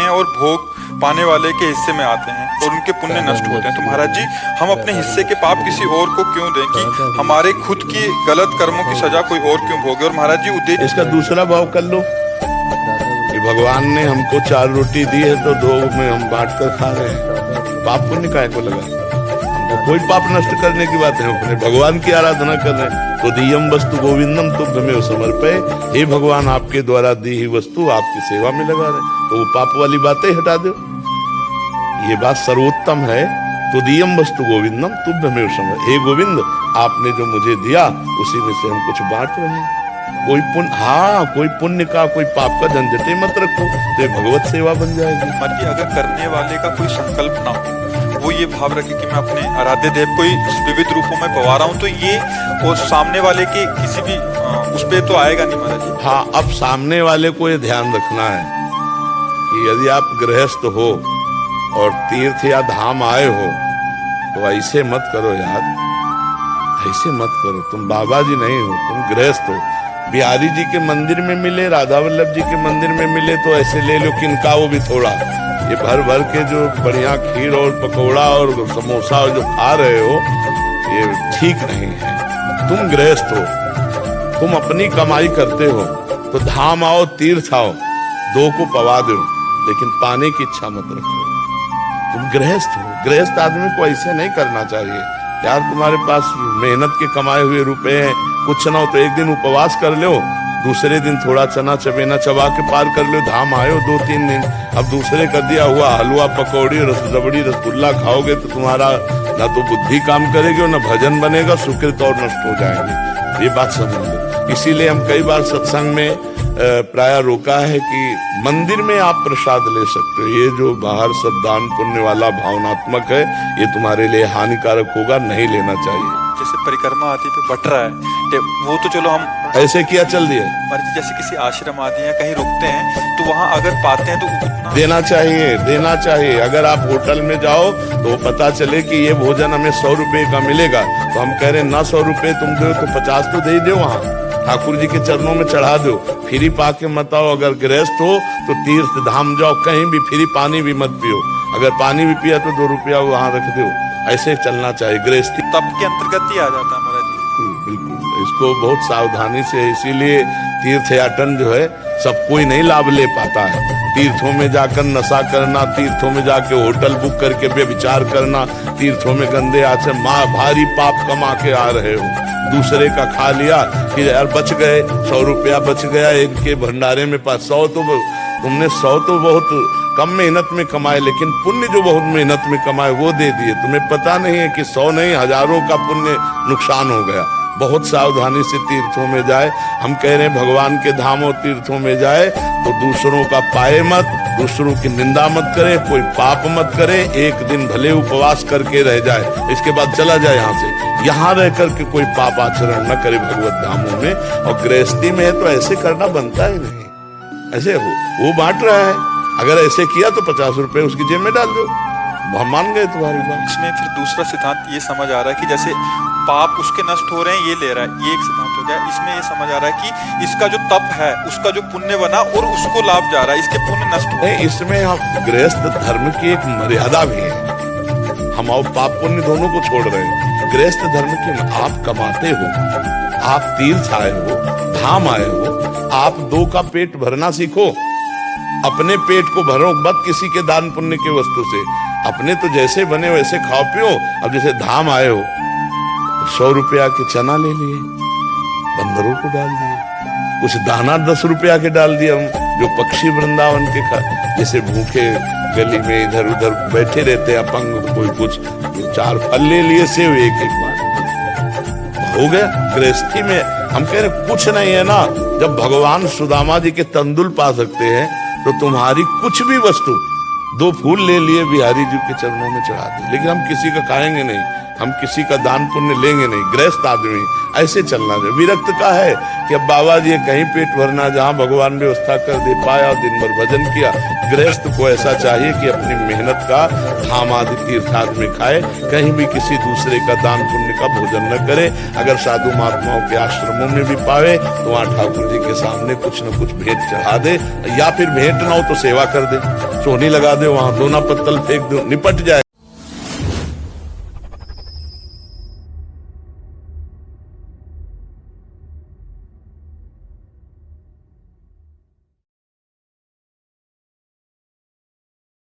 हैं और भोग पाने वाले के हिस्से में आते हैं और उनके पुण्य नष्ट होते हैं। तो महाराज जी, हम अपने हिस्से के पाप किसी और को क्यों दें कि हमारे खुद की गलत कर्मों की सजा कोई और क्यों भोगे? और महाराज जी उद्देश्य इसका दूसरा भाव कर लो कि भगवान ने हमको 4 रोटी दी है तो 2 में हम बांट कर खा रहे हैं, पाप पुण्य काहे को लगा? हमको कोई पाप नष्ट करने की बात है, अपने भगवान की आराधना कर रहे हैं। तो दियम वस्तु गोविंदम तुभ्यमेव समर्पये, हे भगवान आपके द्वारा दी हुई वस्तु आपकी सेवा में लगा रहे, तो वो पाप वाली बातें हटा दो। ये बात सर्वोत्तम है। तो दियम वस्तु गोविंदम तुभ्यमेव समर्पये, हे गोविंद आपने जो मुझे दिया उसी में से हम कुछ बांट रहे हैं। कोई पुण्य, हाँ कोई पुण्य का कोई पाप का झंझटे मत रखो, तो ये भगवत सेवा बन जाएगी। महाराज जी, अगर करने वाले का कोई संकल्प ना हो, वो ये भाव रखे कि मैं अपने आराध्य देव को विविध रूपों में पवा रहा हूँ, तो ये और सामने वाले के किसी भी उस पे तो आएगा नहीं महाराज जी। हाँ, अब सामने वाले को ये ध्यान रखना है कि यदि आप गृहस्थ हो और तीर्थ या धाम आए हो तो ऐसे मत करो यार, ऐसे मत करो। तुम बाबा जी नहीं हो, तुम गृहस्थ हो। बिहारी जी के मंदिर में मिले, राधा वल्लभ जी के मंदिर में मिले तो ऐसे ले लो किनका वो भी थोड़ा। ये भर भर के जो बढ़िया खीर और पकौड़ा और समोसा जो खा रहे हो ये ठीक नहीं है। तुम गृहस्थ हो, तुम अपनी कमाई करते हो, तो धाम आओ तीर्थ आओ, 2 को पवा दो, लेकिन पाने की इच्छा मत रखो। तुम गृहस्थ हो, गृहस्थ आदमी को ऐसे नहीं करना चाहिए यार। तुम्हारे पास मेहनत के कमाए हुए रुपए हैं, कुछ ना हो तो एक दिन उपवास कर लो, दूसरे दिन थोड़ा चना चबेना चबा के पार कर लो। धाम आए हो 2-3 दिन, अब दूसरे का दिया हुआ हलवा पकौड़ी रबड़ी रसगुल्ला खाओगे तो तुम्हारा ना तो बुद्धि काम करेगी और ना भजन बनेगा, सुकृत और नष्ट हो जाएंगे। ये बात समझ लो। इसीलिए हम कई बार सत्संग में प्राय रोका है कि मंदिर में आप प्रसाद ले सकते हो, ये जो बाहर सब दान पुण्य वाला भावनात्मक है ये तुम्हारे लिए हानिकारक होगा, नहीं लेना चाहिए। जैसे परिक्रमा आदि पे बट रहा है वो तो चलो हम ऐसे किया चल दिए। जैसे किसी आश्रम आदि या कहीं रुकते हैं तो वहाँ अगर पाते हैं तो उतना देना चाहिए, देना चाहिए। अगर आप होटल में जाओ तो पता चले कि ये भोजन हमें 100 रुपए का मिलेगा, तो हम कह रहे हैं ना 100 रुपए तुम दो तो 50 तो दे ही दो, वहाँ ठाकुर जी के चरणों में चढ़ा दो। फ्री पाके मत आओ। अगर गृहस्थ हो तो तीर्थ धाम जाओ, कहीं भी फ्री पानी भी मत पियो। अगर पानी भी पिया तो 2 रुपया वहाँ रख दो। ऐसे चलना चाहिए। गृहस्थी तब के अंतर्गत ही आ जाता है महाराज जी। बिल्कुल, इसको बहुत सावधानी से, इसीलिए तीर्थयाटन जो है सब कोई नहीं लाभ ले पाता है। तीर्थों में जाकर नशा करना, तीर्थों में जाके होटल बुक करके व्यभिचार करना, तीर्थों में गंदे आचरण, भारी पाप कमा के आ रहे हो। दूसरे का खा लिया कि यार बच गए, 100 रुपया बच गया, एक के भंडारे में 100 तो तुमने 100 तो बहुत कम मेहनत में कमाए, लेकिन पुण्य जो बहुत मेहनत में कमाए वो दे दिए। तुम्हें पता नहीं है कि 100 नहीं हजारों का पुण्य नुकसान हो गया। बहुत सावधानी से तीर्थों में जाए। हम कह रहे हैं भगवान के धामों तीर्थों में जाए तो दूसरों का पाए मत, दूसरों की निंदा मत करे, कोई पाप मत करे। एक दिन भले उपवास करके रह जाए, इसके बाद चला जाए यहाँ से। यहाँ रह करके कोई पाप आचरण न करे भगवत धामों में। और गृहस्थी में है तो ऐसे करना बनता ही नहीं। ऐसे वो बांट रहा है, अगर ऐसे किया तो 50 रुपए उसकी जेब में डाल दो, हम मान गए तुम्हारी बात। इसमें फिर दूसरा सिद्धांत ये समझ आ रहा है कि जैसे पाप उसके नष्ट हो रहे हैं ये ले रहा है, ये एक सिद्धांत हो गया। इसमें ये समझ आ रहा है कि इसका जो तप है उसका जो पुण्य बना और उसको लाभ जा रहा है, इसके पुण्य नष्ट हो। नहीं, इसमें हम गृहस्थ धर्म की एक मर्यादा भी है। हम और पाप पुण्य दोनों को छोड़ रहे हैं। गृहस्थ धर्म की आप कमाते हो, आप तीर्थ आए हो, धाम आए हो, आप 2 का पेट भरना सीखो। अपने पेट को भरो मत किसी के दान पुण्य के वस्तु से। अपने तो जैसे बने वैसे खाओ पियो। अब जैसे धाम आए हो 100 रुपया के चना ले लिए, बंदरों को डाल दिए, कुछ दाना 10 रुपया के डाल दिए। हम जो पक्षी वृंदावन के जैसे भूखे गली में इधर उधर बैठे रहते हैं अपंग, कोई कुछ 4 फल ले लिए, सेव एक बार हो गया। गृहस्थी में हम कह रहे कुछ नहीं है ना। जब भगवान सुदामा जी के तंदुल पा सकते हैं तो तुम्हारी कुछ भी वस्तु, 2 फूल ले लिए बिहारी जी के चरणों में चढ़ा दे, लेकिन हम किसी का खाएंगे नहीं। हम किसी का दान पुण्य लेंगे नहीं, गृहस्थ आदमी ऐसे चलना चाहिए। विरक्त का है कि अब बाबा जी कहीं पेट भरना, जहां भगवान व्यवस्था कर दे पाया और दिन भर भजन किया। गृहस्थ को ऐसा चाहिए कि अपनी मेहनत का धाम आदि तीर्थ आदि में खाए, कहीं भी किसी दूसरे का दान पुण्य का भोजन न करे। अगर साधु महात्माओं के आश्रमों में भी पावे तो वहां ठाकुर जी के सामने कुछ न कुछ भेंट चढ़ा दे, या फिर भेंट ना हो तो सेवा कर दे, सोनी लगा दे, वहां दोना पत्तल फेंक दो, निपट जाए।